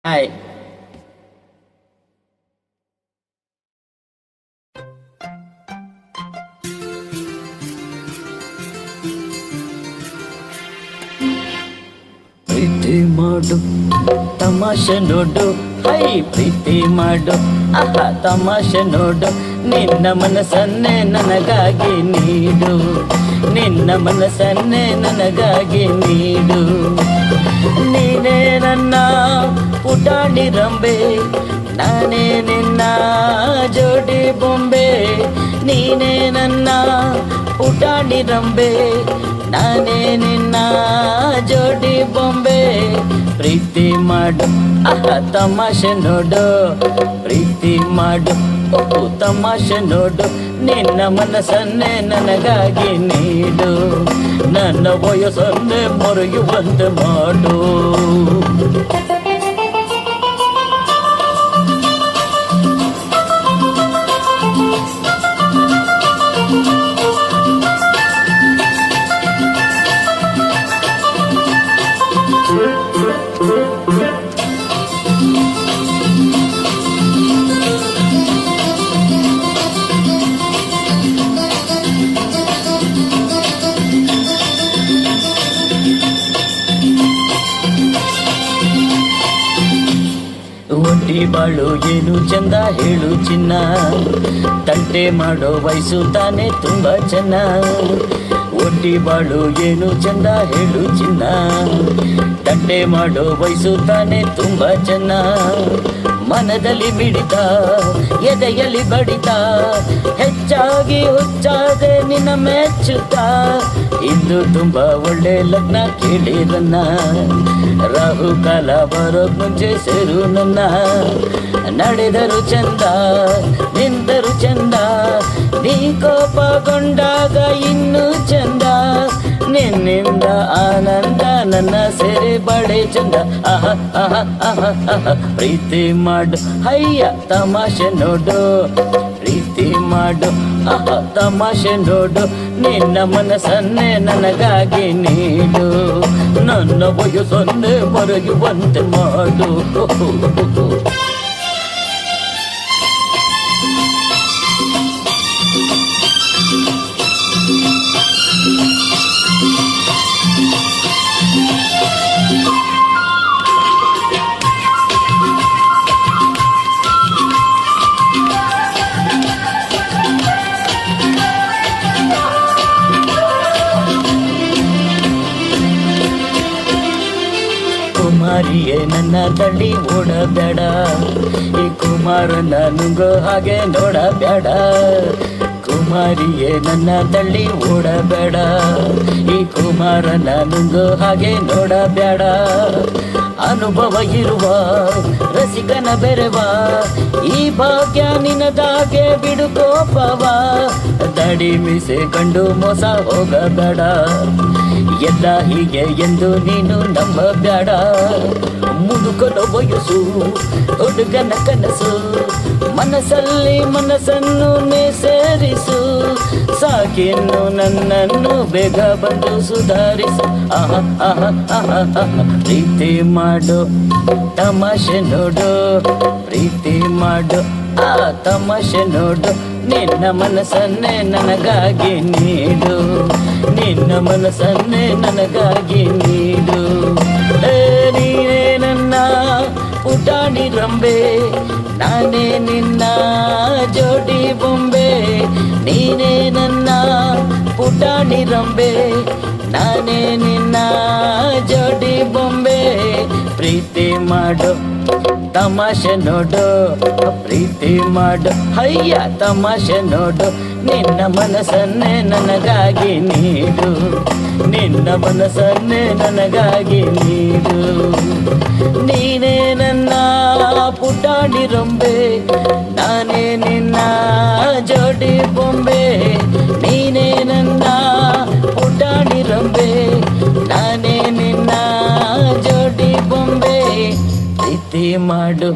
Hi. ಪ್ರೀತಿ ಮಾಡು ತಮಾಷೆ ನೋಡು, ಹೈ ಪ್ರೀತಿ ಮಾಡು ಆಹಾ ತಮಾಷೆ ನೋಡು. ನಿನ್ನ ಮನಸ್ಸನ್ನೇ ನನಗಾಗಿ ನೀಡು, ನಿನ್ನ ಮನಸ್ಸನ್ನೇ ನನಗಾಗಿ ನೀಡು. ನೀನೇ ನನ್ನ ಪುಟಾಣಿ ರಂಬೆ, ನಾನೇ ನಿನ್ನ ಜೋಡಿ ಬೊಂಬೆ. ನೀನೇ ನನ್ನ ಪುಟಾಣಿ ರಂಬೆ, ನಾನೇ ನಿನ್ನ ಜೋಡಿ ಬೊಂಬೆ. ಪ್ರೀತಿ ಮಾಡು ಆಹಾ ತಮಾಷೆ ನೋಡು, ಪ್ರೀತಿ ಮಾಡು ಓಹೋ ತಮಾಷೆ ನೋಡು. ನಿನ್ನ ಮನಸ್ಸನ್ನೇ ನನಗಾಗಿ ನೀಡು, ನನ್ನ ವಯಸ್ಸನ್ನೇ ಮರೆಯುವಂತೆ ಮಾಡು. ಒಂಟಿ ಬಾಳು ಏನು ಚಂದ ಹೇಳು ಚಿನ್ನ, ತಂಟೆ ಮಾಡೋ ವಯಸ್ಸು ತಾನೇ ತುಂಬಾ ಚೆನ್ನ. ಒಂಟಿ ಬಾಳು ಏನು ಚಂದ ಹೇಳು ಚಿನ್ನ, ತಂಟೆ ಮಾಡೋ ವಯಸ್ಸು ತಾನೇ ತುಂಬಾ ಚೆನ್ನ. ಮನದಲ್ಲಿ ಮಿಡಿತ ಎದೆಯಲ್ಲಿ ಬಡಿತ, ಹೆಚ್ಚಾಗಿ ಹುಚ್ಚಾದೆ ನಿನ್ನ ಮೆಚ್ಚುತ್ತಾ. ಇಂದು ತುಂಬಾ ಒಳ್ಳೆ ಲಗ್ನ ಕೇಳಿರನ್ನ, ರಾಹು ಕಾಲ ಬರೋ ಮುಂಚೆ ಸೇರು ನನ್ನ. ನಡೆದರು ಚಂದ ನಿಂದರು ಚಂದ, ನೀ ಕೋಪಗೊಂಡಾಗ ಇನ್ನೂ ಚಂದ. ನಿನ್ನಿಂದ ಆನಂದ ನನ್ನ ಸೆರೆ ಬಳೆ ಚಂದ. ಆಹ ಆಹ ಆಹ ಆಹ ಪ್ರೀತಿ ಮಾಡು ಹಯ್ಯ ತಮಾಷೆ ನೋಡು, ಪ್ರೀತಿ ಮಾಡು ಆಹ ತಮಾಷೆ ನೋಡು. ನಿನ್ನ ಮನಸ್ಸನ್ನೇ ನನಗಾಗಿ ನೀಡು, ನನ್ನ ವಯಸ್ಸನ್ನೇ ಮರೆಯುವಂತೆ ಮಾಡು. ಕುಮಾರಿಯೇ ನನ್ನ ತಳ್ಳಿ ಓಡಬೇಡ, ಈ ಕುಮಾರನ ನುಂಗೋ ಹಾಗೆ ನೋಡಬೇಡ. ಕುಮಾರಿಯೇ ನನ್ನ ತಳ್ಳಿ ಓಡಬೇಡ, ಈ ಕುಮಾರನ ನುಂಗೋ ಹಾಗೆ ನೋಡಬೇಡ. ಅನುಭವ ಇರುವ ರಸಿಕನ ಬೆರೆವ, ಈ ಭಾಗ್ಯ ನಿನದಾಗೆ ಬಿಡು ಕೋಪವ. ದಡಿ ಮೀಸೆ ಕಂಡು ಮೋಸ ಹೋಗಬೇಡ, ಎಲ್ಲ ಹೀಗೆ ಎಂದು ನೀನು ನಂಬಬೇಡ. ಮುದುಕನ ವಯಸ್ಸು ಹುಡುಗನ ಕನಸು, ಮನಸ್ಸಲ್ಲಿ ಮನಸ್ಸನ್ನು ಸೇರಿಸು. ಸಾಕಿನ್ನು ನನ್ನನ್ನು ಬೇಗ ಬಂದು ಸುಧಾರಿಸು. ಆಹ ಆಹ ಆಹ ಆಹ ಪ್ರೀತಿ ಮಾಡು ತಮಾಷೆ ನೋಡು, ಪ್ರೀತಿ ಮಾಡು ಆ ತಮಾಷೆ ನೋಡು. ನಿನ್ನ ಮನಸ್ಸನ್ನೇ ನನಗಾಗಿ ನೀಡು, ನಿನ್ನ ಮನಸ್ಸನ್ನೇ ನನಗಾಗಿ ನೀಡು. ನೀನೇ ನನ್ನ ಪುಟಾಣಿ ರಂಬೆ, ನಾನೇ ನಿನ್ನ ಜೋಡಿ ಬೊಂಬೆ. ನೀನೇ ನನ್ನ ಪುಟಾಣಿ ರಂಬೆ, ನಾನೇ ನಿನ್ನ ಜೋಡಿ ಬೊಂಬೆ. ಪ್ರೀತಿ ಮಾಡು ತಮಾಷೆ ನೋಡು, ಪ್ರೀತಿ ಮಾಡು ಹಯ್ಯ ತಮಾಷೆ ನೋಡು. ನಿನ್ನ ಮನಸ್ಸನ್ನೇ ನನಗಾಗಿ ನೀಡು, ನಿನ್ನ ಮನಸ್ಸನ್ನೇ ನನಗಾಗಿ ನೀಡು. ನೀನೇ ನನ್ನ ಪುಟಾಣಿ ರಂಬೆ, ನಾನೇ ನಿನ್ನ ಜೋಡಿ ಬೊಂಬೆ. ನೀನೇ ನನ್ನ ಪುಟಾಣಿ ರಂಬೆ, ನಾನೇ ನಿನ್ನ ಜೋಡಿ ಬೊಂಬೆ. ಪ್ರೀತಿ ಮಾಡು